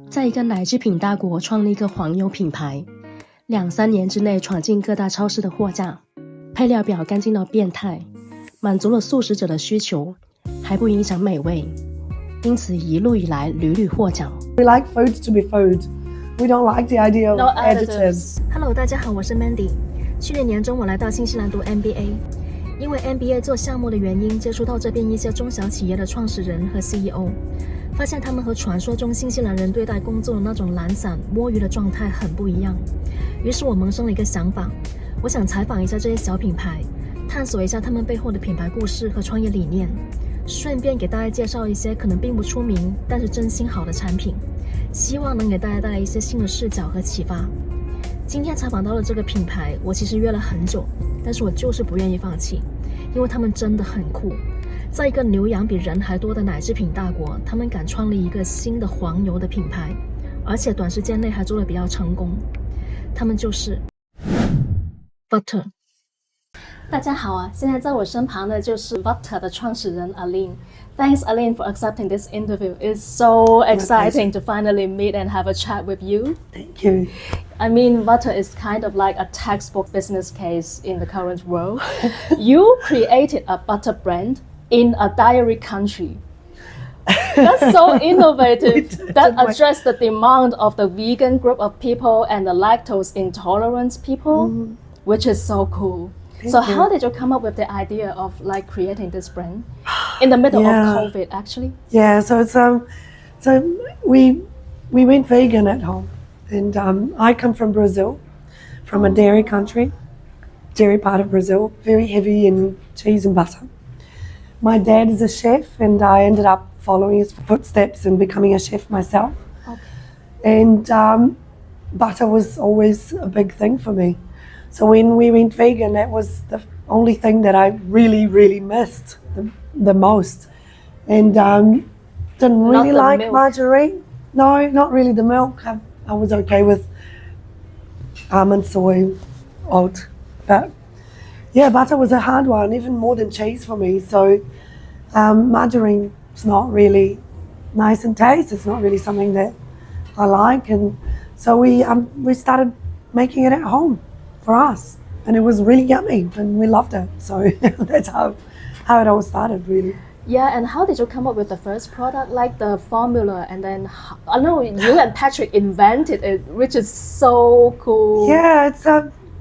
在一个奶制品大国创立一个黄油品牌，2-3年之内闯进各大超市的货架，配料表干净到变态，满足了素食者的需求，还不影响美味，因此一路以来屡屡获奖。 We like food to be food. We don't like the idea of No additives. Hello， 大家好，我是 Mandy。去年年中我来到新西兰读 MBA， 因为 MBA 做项目的原因，接触到这边一些中小企业的创始人和 CEO， 发现他们和传说中新西兰人对待工作的那种懒散摸鱼的状态很不一样。于是我萌生了一个想法，我想采访一下这些小品牌，探索一下他们背后的品牌故事和创业理念，顺便给大家介绍一些可能并不出名但是真心好的产品，希望能给大家带来一些新的视角和启发。今天采访到了这个品牌，我其实约了很久，但是我就是不愿意放弃，因为他们真的很酷。在一个牛羊比人还多的奶制品大国，他们敢创立一个新的黄油的品牌，而且短时间内还做得比较成功。他们就是 Vutter。 大家好啊，现在在我身旁的就是 Vutter 的创始人 Aline。Thanks Aline for accepting this interview. It's so exciting to finally meet and have a chat with you. Thank you. I mean, Vutter is kind of like a textbook business case in the current world. You created a butter brand in a dairy country. That's so innovative. That addressed the demand of the vegan group of people and the lactose intolerant people, which is so cool. So how did you come up with the idea of like creating this brand in the middle of COVID actually? Yeah, so we went vegan at home, and I come from Brazil, from a dairy country, dairy part of Brazil, very heavy in cheese and butter. My dad is a chef, and I ended up following his footsteps and becoming a chef myself. Okay. And butter was always a big thing for me. So when we went vegan, that was the only thing that I really, really missed the most. And didn't really like milk. margarine. No, not really the milk. I was okay with almond, soy, oat. But yeah, butter was a hard one, even more than cheese for me. So margarine is not really nice in taste. It's not really something that I like. And so we started making it at home for us, and it was really yummy, and we loved it. So that's how it all started, really. Yeah, and how did you come up with the first product, like the formula, and then I know you and Patrick invented it, which is so cool. Yeah,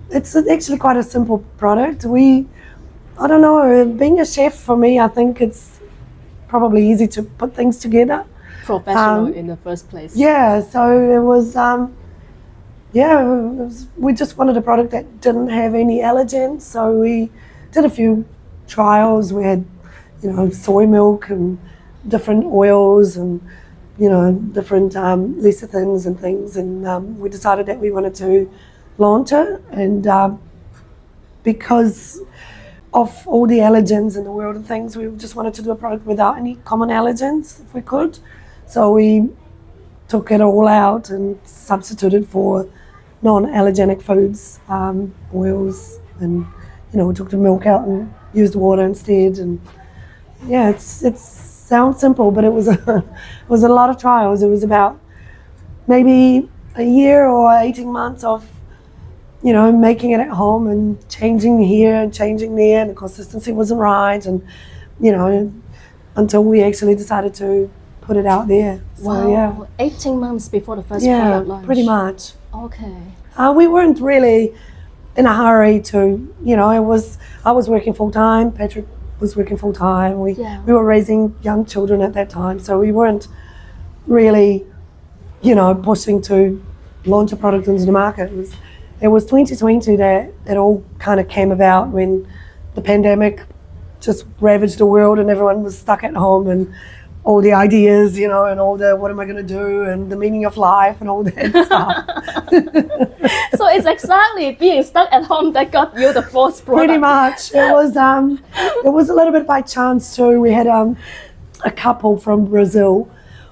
it's actually quite a simple product. I don't know, being a chef for me, I think it's probably easy to put things together. Professional in the first place. Yeah, so it was. We just wanted a product that didn't have any allergens, so we did a few trials. We had, soy milk and different oils and, different lecithins and things, and we decided that we wanted to launch it, and because of all the allergens in the world and things, we just wanted to do a product without any common allergens if we could. So we took it all out and substituted for non-allergenic foods, oils, and we took the milk out and used water instead. And yeah, it sounds simple, but it was a lot of trials. It was about maybe a year or 18 months of making it at home and changing here and changing there, and the consistency wasn't right, and until we actually decided to put it out there. So, Wow, yeah. 18 months before the first product launch. Pretty much. Okay. We weren't really in a hurry to, I was working full time. Patrick was working full time. We were raising young children at that time, so we weren't really, pushing to launch a product into the market. It was 2020 that it all kind of came about, when the pandemic just ravaged the world and everyone was stuck at home, and all the ideas, and all the what am I going to do, and the meaning of life, and all that stuff. So it's exactly being stuck at home that got you the first product. Pretty much. It was a little bit by chance too. We had a couple from Brazil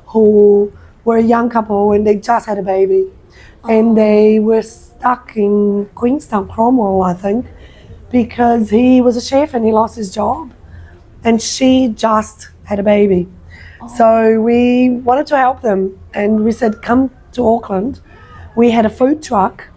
who were a young couple, and they just had a baby, and they were stuck in Queenstown, Cromwell, I think, because he was a chef and he lost his job, and she just had a baby. So we wanted to help them, and we said, come to Auckland. We had a food truck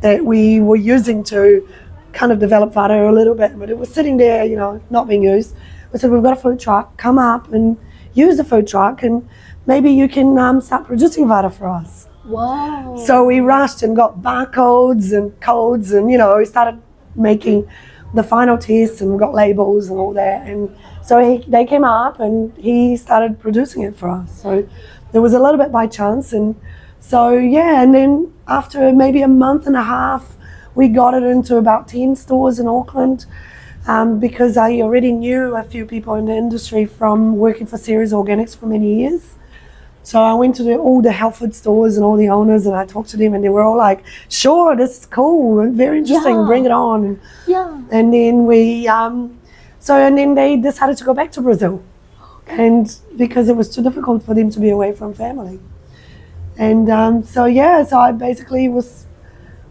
that we were using to kind of develop Vutter a little bit, but it was sitting there, you know, not being used. We said, we've got a food truck, come up and use the food truck, and maybe you can start producing Vutter for us. Wow. So we rushed and got barcodes and codes, and, you know, we started making the final tests and got labels and all that. And so they came up and he started producing it for us. So it was a little bit by chance. And so, yeah, and then after maybe a month and a half, we got it into about 10 stores in Auckland, because I already knew a few people in the industry from working for Ceres Organics for many years. So I went to all the health food stores and all the owners, and I talked to them, and they were all like, sure, this is cool and very interesting, bring it on. And then and then they decided to go back to Brazil, and because it was too difficult for them to be away from family. And so I basically was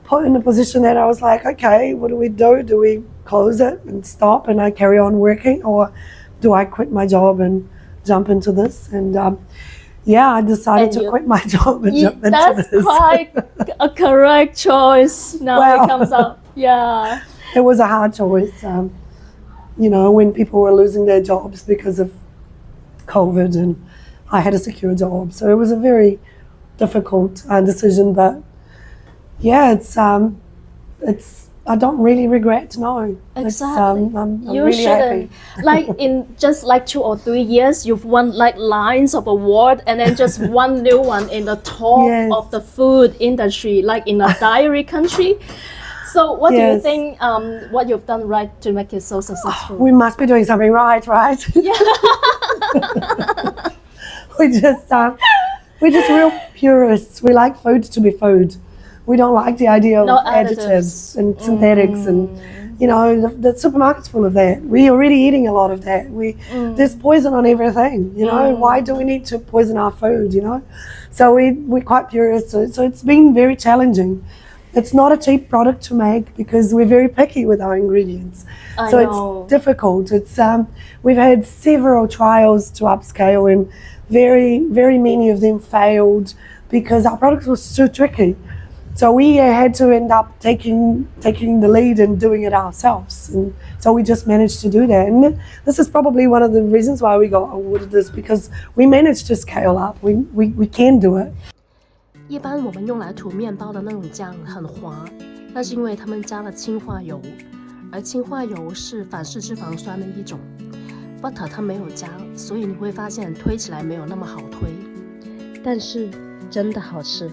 put in a position that I was like, okay, what do we do? Do we close it and stop and I carry on working, or do I quit my job and jump into this? And I decided to quit my job and jump into this. That's quite a correct choice. Now it comes up. Yeah. It was a hard choice. You know, when people were losing their jobs because of COVID, and I had a secure job. So it was a very difficult decision, but yeah, it's I don't really regret, no. Exactly. I'm you really shouldn't. happy. Like in just like 2 or 3 years, you've won like lines of award, and then just one new one in the top Yes. of the food industry, like in a dairy country. So what do you Yes. think what you've done right to make it so successful? We must be doing something right? Yeah. We're just real purists. We like food to be food. We don't like the idea of No additives and synthetics, and you know, the supermarket's full of that. We're already eating a lot of that. There's poison on everything. You know, why do we need to poison our food? You know, so we're quite purists. So it's been very challenging. It's not a cheap product to make because we're very picky with our ingredients. I So know. it's difficult. It's we've had several trials to upscale, and very many of them failed because our products were so tricky. So we had to end up taking the lead and doing it ourselves. And so we just managed to do that. And this is probably one of the reasons why we got awarded this, because we managed to scale up. We can do it. 一般我们用来涂面包的那种酱很滑，那是因为他们加了氢化油，而氢化油是反式脂肪酸的一种。Vutter 它没有加，所以你会发现推起来没有那么好推，但是真的好吃。